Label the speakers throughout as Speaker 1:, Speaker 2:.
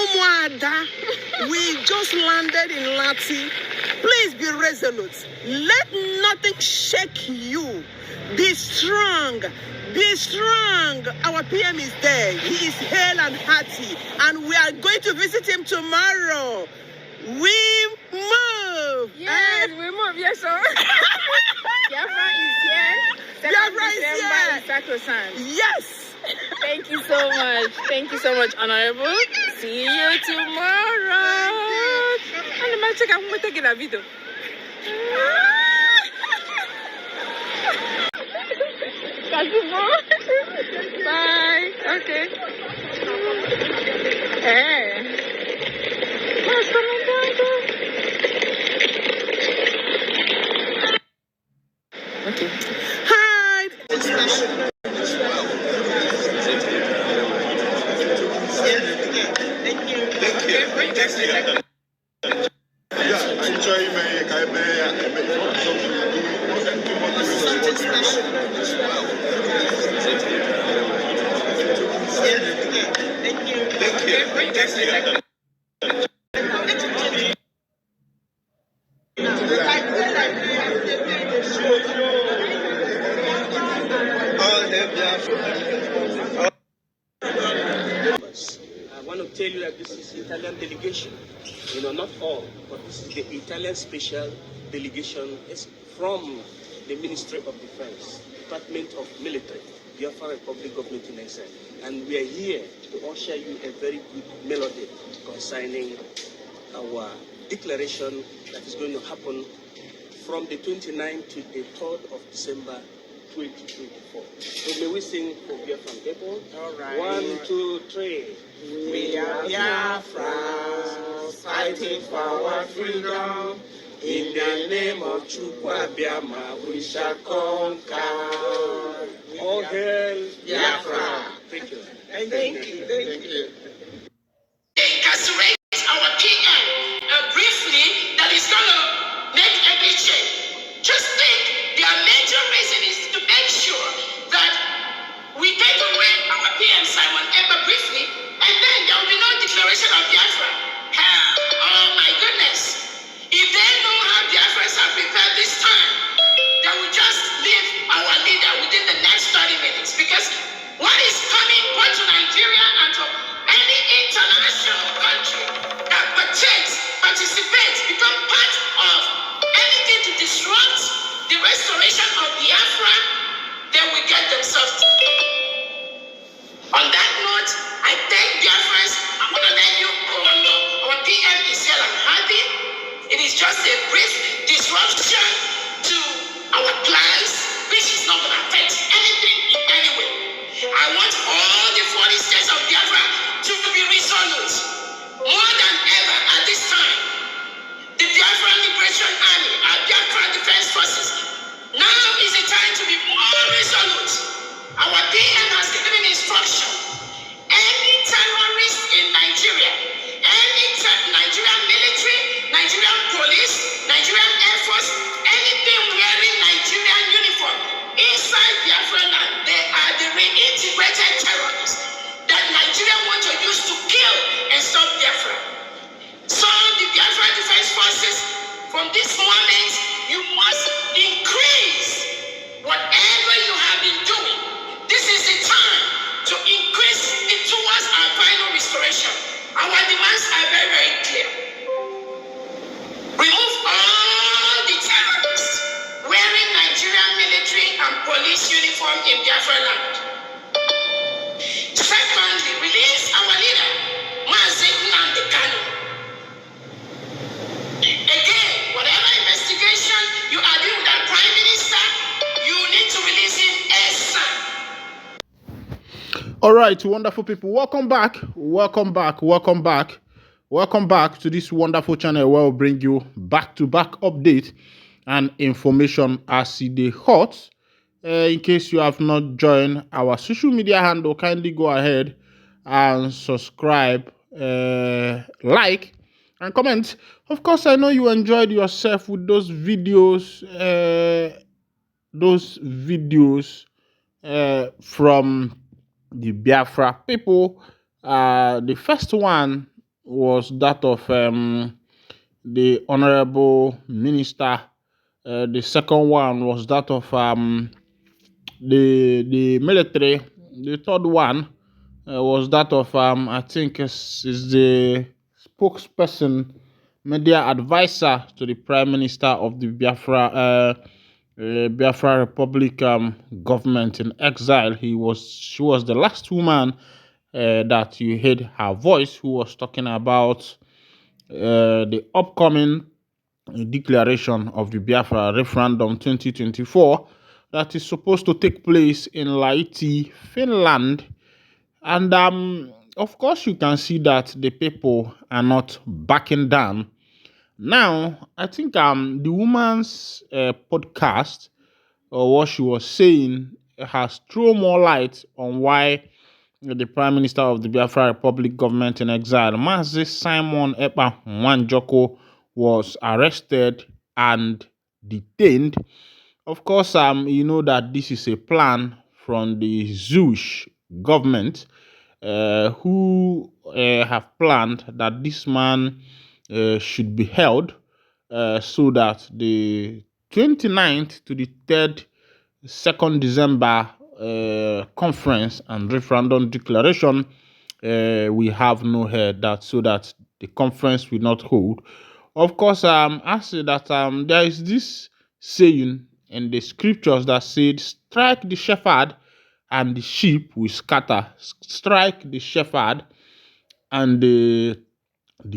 Speaker 1: Umuada, we just landed in Lati. Please be resolute. Let nothing shake you. Be strong. Be strong. Our PM is there. He is hale and hearty. And we are going to visit him tomorrow. We move.
Speaker 2: Yes, we move. Yes, sir. Biafra is here.
Speaker 1: Biafra is here.
Speaker 2: Sacrosanct.
Speaker 1: Yes.
Speaker 2: Thank you so much. Thank you so much, Honorable. See you tomorrow. And I'm check out who taking a video. Bye. Okay. Hey. Okay.
Speaker 1: Hi.
Speaker 3: I want to tell you that this is Italian delegation. You know, not all, but this is the Italian special delegation. It's from the Ministry of Defense, Department of Military, Biafra Republic Government in Exile. And we are here to usher you a very good melody concerning our declaration that is going to happen from the 29th to the 3rd of December 2024. So may we sing for Biafran people?
Speaker 1: All right.
Speaker 3: 1, 2, 3.
Speaker 1: We are Biafra, fighting for our freedom.
Speaker 3: In the name of Chukwa Biama, we shall conquer. All hail
Speaker 1: Biafra.
Speaker 3: Thank you.
Speaker 1: Thank you. Thank you.
Speaker 4: Incarcerate our PM briefly that is going to make a big change. Just think their major reason is to make sure that we take away our PM Simon Ekpa briefly, and then there will be no declaration of Biafra. Oh my goodness. If they know how Biafrans are prepared this time, they will just leave our leader within the next 30 minutes. Because what is coming both to Nigeria and to any international country that participates, become part of anything to disrupt the restoration of Biafra, they will get themselves. On that note, I thank Biafrans. I'm going to let you go. Our PM is here and happy. It is just a brief disruption to our plans, which is not going to affect anything in any way. I want all the 40 states of Biafra to be resolute. More than ever at this time, the Biafra Liberation Army, our Biafra Defense Forces, now is the time to be more resolute. Our PM has given instruction. Any terrorist in Nigeria, any Nigerian military, Nigerian police, Nigerian Air Force, anything wearing Nigerian uniform inside Biafra land, they are the reintegrated terrorists that Nigeria want to use to kill and stop Biafra. So the Biafra Defense Forces, from this moment, you must increase whatever you have been doing. This is the time to increase it towards our final restoration. Our demands are very, very clear. Remove all the terrorists wearing Nigerian military and police uniform in Biafra land. Secondly, release our leader, Mazi Nnamdi Kanu. Again, whatever investigation you are doing with our Prime Minister, you need to release him ASAP.
Speaker 5: All right, wonderful people. Welcome back to this wonderful channel where we'll bring you back-to-back update and information as they hot. In case you have not joined our social media handle, kindly go ahead and subscribe, like, and comment. Of course, I know you enjoyed yourself with those videos, from the Biafra people. The first one was that of the Honorable Minister. The second one was that of the military. The third one was that of I think is the spokesperson, media advisor to the Prime Minister of the Biafra Republic government in exile. She was the last woman that you heard her voice, who was talking about the upcoming declaration of the Biafra referendum 2024 that is supposed to take place in Lahti, Finland. And of course, you can see that the people are not backing down. Now, I think the woman's podcast, or what she was saying, has thrown more light on why the Prime Minister of the Biafra Republic government in exile, Mazi Simon Ekpa Nwanjoko, was arrested and detained. Of course, you know that this is a plan from the Zouch government, who have planned that this man should be held so that the 29th to the 3rd 2nd December conference and referendum declaration, we have no head that so that the conference will not hold. Of course, I say that there is this saying in the scriptures that said, "Strike the shepherd, and the sheep will scatter." Strike the shepherd, and the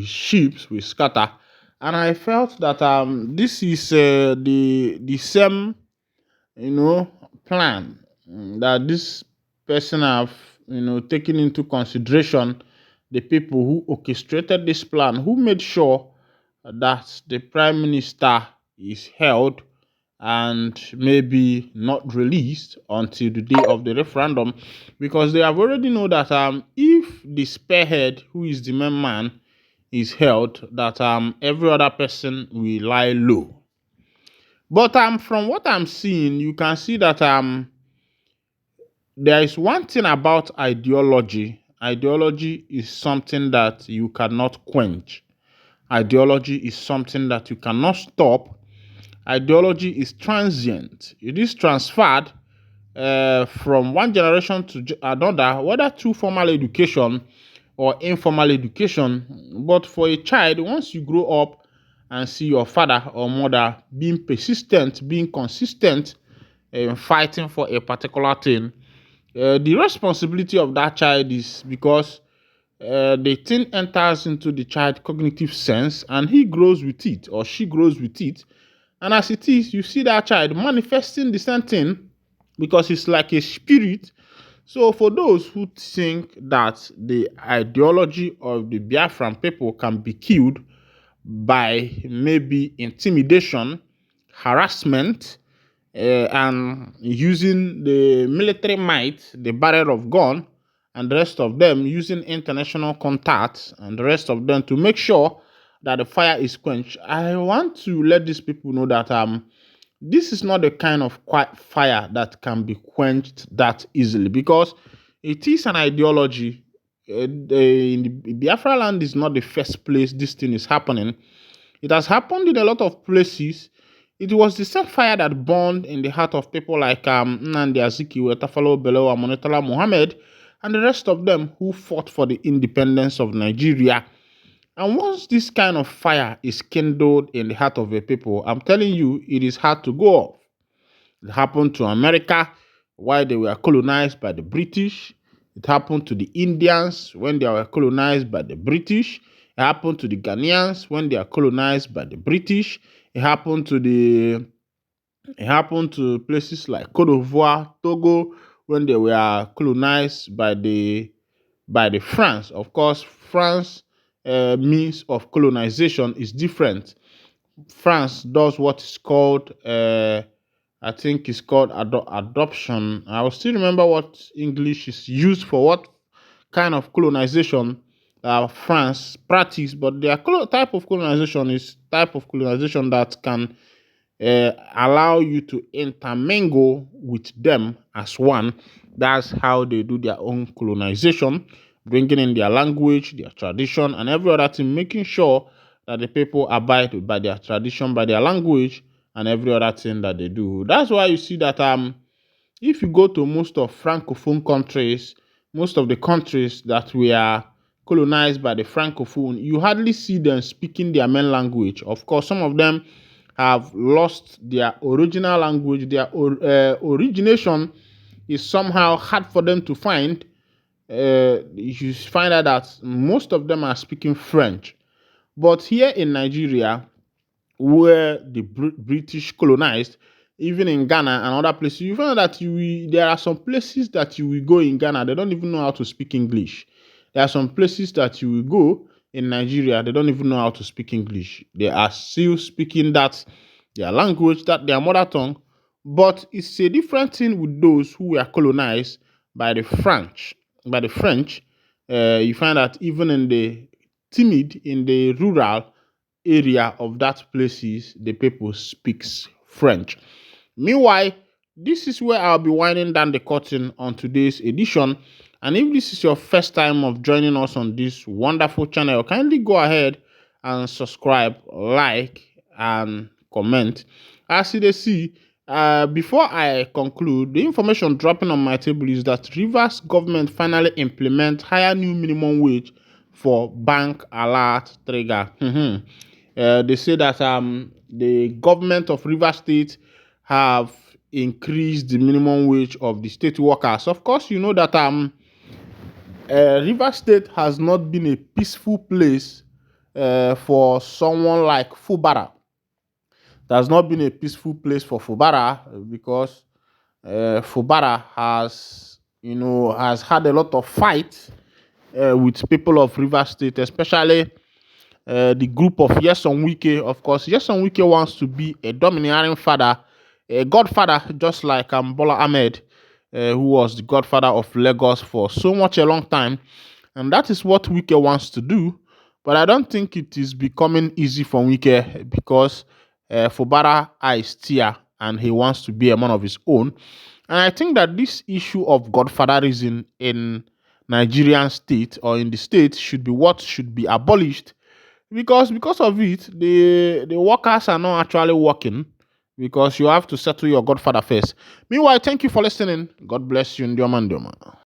Speaker 5: sheep will scatter. And I felt that this is the same, plan that this person have, taken into consideration the people who orchestrated this plan, who made sure that the prime minister is held and maybe not released until the day of the referendum, because they have already know that if the spearhead, who is the main man, is held, that every other person will lie low. But from what I'm seeing, you can see that there is one thing about ideology. Ideology is something that you cannot quench. Ideology is something that you cannot stop. Ideology is transient. It is transferred from one generation to another, whether through formal education or informal education. But for a child, once you grow up and see your father or mother being persistent, being consistent in fighting for a particular thing, the responsibility of that child is because the thing enters into the child cognitive sense and he grows with it or she grows with it. And as it is, you see that child manifesting the same thing because it's like a spirit. So for those who think that the ideology of the Biafran people can be killed by maybe intimidation, harassment, and using the military might, the barrel of gun, and the rest of them using international contacts and the rest of them to make sure that the fire is quenched, I want to let these people know that this is not the kind of fire that can be quenched that easily, because it is an ideology. In the Biafra land is not the first place this thing is happening. It has happened in a lot of places. It was the same fire that burned in the heart of people like Nnamdi Azikiwe, Tafalo Bello, Amonetola Mohammed, and the rest of them who fought for the independence of Nigeria. And once this kind of fire is kindled in the heart of a people, I'm telling you, it is hard to go off. It happened to America while they were colonized by the British. It happened to the Indians when they were colonized by the British. It happened to the Ghanaians when they are colonized by the British. It happened to places like Cote d'Ivoire, Togo, when they were colonized by the France. Of course, France means of colonization is different. France does what is called, I think it's called adoption. I will still remember what English is used for what kind of colonization France practice, but their type of colonization is type of colonization that can allow you to intermingle with them as one. That's how they do their own colonization. bringing in their language, their tradition, and every other thing, making sure that the people abide by their tradition, by their language, and every other thing that they do. That's why you see that if you go to most of francophone countries, most of the countries that were colonized by the francophone, you hardly see them speaking their main language. Of course, some of them have lost their original language. Their origination is somehow hard for them to find. You find out that most of them are speaking French. But here in Nigeria, where the British colonized, even in Ghana and other places, you find that there are some places that you will go in Ghana, they don't even know how to speak English. There are some places that you will go in Nigeria, they don't even know how to speak English. They are still speaking that their language, that their mother tongue, but it's a different thing with those who were colonized by the French. By the French, you find that even in the in the rural area of that places, the people speaks French. Meanwhile, this is where I'll be winding down the curtain on today's edition. And if this is your first time of joining us on this wonderful channel, kindly go ahead and subscribe, like, and comment. As you see, before I conclude, the information dropping on my table is that Rivers government finally implement higher new minimum wage for bank alert trigger. They say that the government of Rivers State have increased the minimum wage of the state workers. Of course, you know that Rivers State has not been a peaceful place for someone like Fubara. It has not been a peaceful place for Fubara because Fubara has had a lot of fights with people of Rivers State, especially the group of Yeson Wike. Of course, Yeson Wike wants to be a domineering father, a godfather, just like Bola Ahmed, who was the godfather of Lagos for so much a long time. And that is what Wike wants to do. But I don't think it is becoming easy for Wike because Fubara is tier and he wants to be a man of his own. And I think that this issue of godfatherism in Nigerian state or in the state should be abolished, because of it, the workers are not actually working because you have to settle your godfather first. Meanwhile, thank you for listening. God bless you, Ndioma Ndioma.